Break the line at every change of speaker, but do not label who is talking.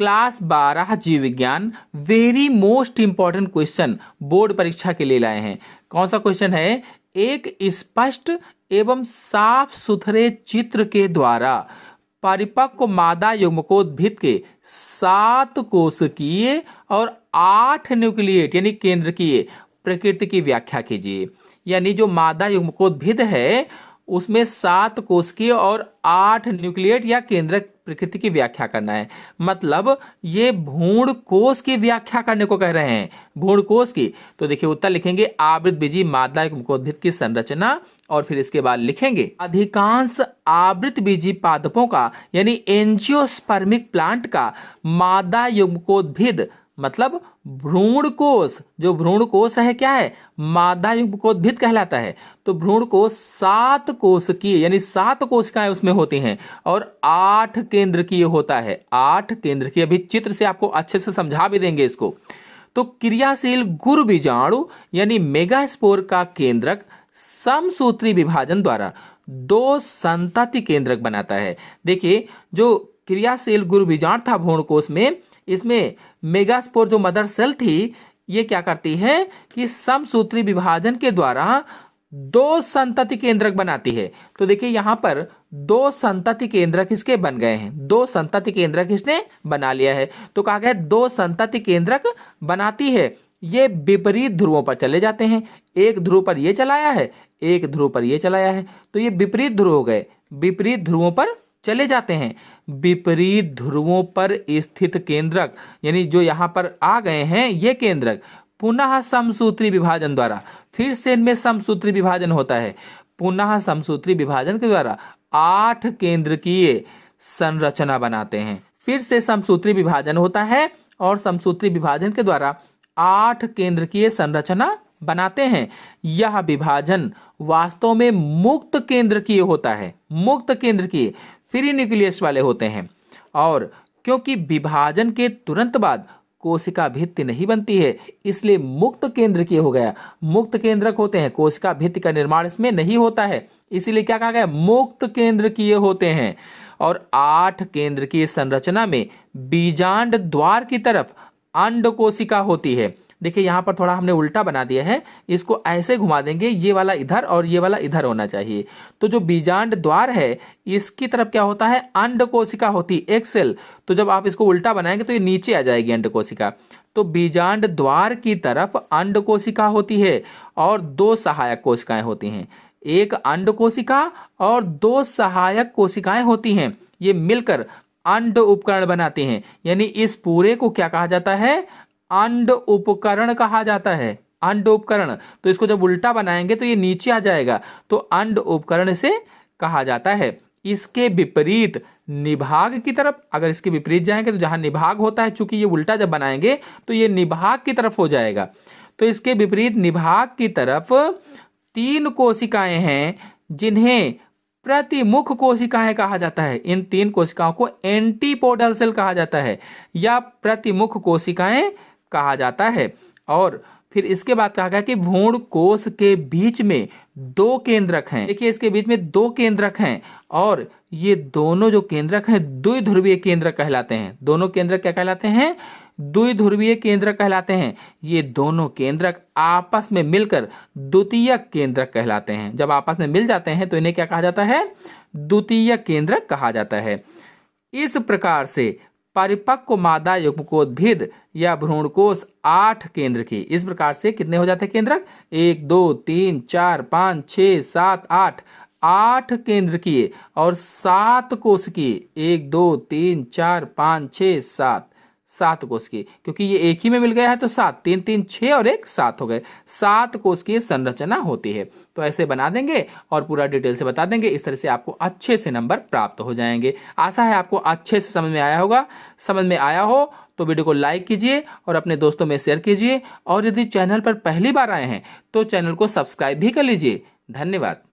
Class 12 जीव विज्ञान very most important question board परीक्षा के लिए लाए हैं। कौन सा क्वेश्चन है? एक स्पष्ट एवं साफ सुथरे चित्र के द्वारा परिपक्व मादा युग्मकोद्भिद के 7 कोशिकीय और 8 न्यूक्लिएट यानी केंद्रकीय प्रकृति की व्याख्या कीजिए। यानी जो मादा युग्मकोद्भिद है उसमें 7 कोशिकीय और 8 न्यूक्लिएट या केंद्रक प्रकृति की व्याख्या करना है। मतलब ये भ्रूण कोश की व्याख्या करने को कह रहे हैं, भ्रूण कोश की। तो देखिए उत्तर लिखेंगे आवृतबीजी मादा युग्मकोद्भिद की संरचना, और फिर इसके बाद लिखेंगे अधिकांश आवृतबीजी पादपों का यानी एंजियोस्पर्मिक प्लांट का मादा युग्मकोद्भिद मतलब भ्रूण कोश, जो भ्रूण कोश है क्या है? मादा युग्मकोद्भिद कहलाता है। तो भ्रूण कोश 7 कोशिकीय यानी 7 कोशिकाएं उसमें होती हैं और 8 केंद्रकीय होता है। 8 केंद्रकीय, अभी चित्र से आपको अच्छे से समझा भी देंगे इसको। तो क्रियाशील गुरु बीजाणु यानी मेगास्पोर का केंद्रक समसूत्री विभाजन द्वारा 2 संतति केंद्रक बनाता है। देखिए जो क्रियाशील गुरु बीजाणु था भ्रूण कोश में, इसमें मेगास्पोर जो मदर सेल थी ये क्या करती है कि समसूत्री विभाजन के द्वारा 2 संतति केंद्रक बनाती है। तो देखिए यहाँ पर 2 संतति केंद्रक इसके बन गए हैं, 2 संतति केंद्रक इसने बना लिया है। तो कहा गया 2 संतति केंद्रक बनाती है, ये विपरीत ध्रुवों पर चले जाते हैं। एक ध्रुव पर ये चलाया है, एक ध्रुव पर ये चलाया है, तो ये विपरीत ध्रुव हो गए, विपरीत ध्रुवों पर चले जाते हैं। विपरीत ध्रुवों पर स्थित केंद्रक यानी जो यहाँ पर आ गए हैं ये केंद्रक पुनः समसूत्री विभाजन द्वारा, फिर से इनमें समसूत्री विभाजन होता है, पुनः समसूत्री विभाजन के द्वारा 8 केंद्रकीय संरचना बनाते हैं। फिर से समसूत्री विभाजन होता है और समसूत्री विभाजन के द्वारा 8 केंद्रकीय संरचना बनाते हैं। यह विभाजन वास्तव में मुक्त केंद्रकीय होता है, मुक्त केंद्रकीय फ्री न्यूक्लियस वाले होते हैं। और क्योंकि विभाजन के तुरंत बाद कोशिका भित्ति नहीं बनती है इसलिए मुक्त केंद्रकीय हो गया। मुक्त केंद्रक होते हैं, कोशिका भित्ति का निर्माण इसमें नहीं होता है, इसीलिए क्या कहा गया? मुक्त केंद्रकीय होते हैं। और 8 केंद्रकीय संरचना में बीजांड द्वार की तरफ अंड कोशिका होती है। देखिए यहाँ पर थोड़ा हमने उल्टा बना दिया है, इसको ऐसे घुमा देंगे, ये वाला इधर और ये वाला इधर होना चाहिए। तो जो बीजांड द्वार है इसकी तरफ क्या होता है? अंड कोशिका होती है, एक सेल। तो जब आप इसको उल्टा बनाएंगे तो ये नीचे आ जाएगी अंड कोशिका। तो बीजांड द्वार की तरफ अंड कोशिका होती है और 2 सहायक कोशिकाएं होती हैं, एक अंड कोशिका और 2 सहायक कोशिकाएं होती हैं। ये मिलकर अंड उपकरण बनाते हैं। यानी इस पूरे को क्या कहा जाता है? अंड उपकरण कहा जाता है, अंड उपकरण। तो इसको जब उल्टा बनाएंगे तो ये नीचे आ जाएगा, तो अंड उपकरण से कहा जाता है। इसके विपरीत निभाग की तरफ, अगर इसके विपरीत जाएंगे तो जहां निभाग होता है, चूंकि ये उल्टा जब बनाएंगे तो ये निभाग की तरफ हो जाएगा। तो इसके विपरीत निभाग की तरफ 3 कोशिकाएं हैं जिन्हें प्रतिमुख कोशिकाएं कहा जाता है। इन 3 कोशिकाओं को एंटीपोडल सेल कहा जाता है या प्रतिमुख कोशिकाएं कहा जाता है। और फिर इसके बाद कहा गया कि भ्रूण कोश के बीच में 2 केंद्रक हैं। देखिए इसके बीच में 2 केंद्रक हैं और ये दोनों जो केंद्रक हैं द्विध्रुवीय केंद्रक कहलाते हैं। दोनों केंद्रक क्या कहलाते हैं? द्विध्रुवीय केंद्रक कहलाते हैं। ये दोनों केंद्रक आपस में मिलकर द्वितीयक केंद्रक कहलाते हैं। जब आपस में मिल जाते हैं तो इन्हें क्या कहा जाता है? द्वितीयक केंद्रक कहा जाता है। इस प्रकार से परिपक्व मादा युग्मकोद्भिद या भ्रूणकोश 8 केंद्र की, इस प्रकार से कितने हो जाते हैं केंद्रक? 1 2 3 4 5 6 7 8, 8 केंद्र की और 7 कोशिकीय, 1 2 3 4 5 6 7, 7 कोशिकीय। क्योंकि ये एक ही में मिल गया है तो 7, 3 3 6 और 1 7 हो गए। 7 कोशिकीय संरचना होती है। तो ऐसे बना देंगे और पूरा डिटेल से बता देंगे। इस तरह से आपको अच्छे से नंबर प्राप्त हो जाएंगे। आशा है आपको अच्छे से समझ में आया होगा। समझ में आया हो तो वीडियो को लाइक कीजिए और अपने दोस्तों में शेयर कीजिए। और यदि चैनल पर पहली बार आए हैं तो चैनल को सब्सक्राइब भी कर लीजिए। धन्यवाद।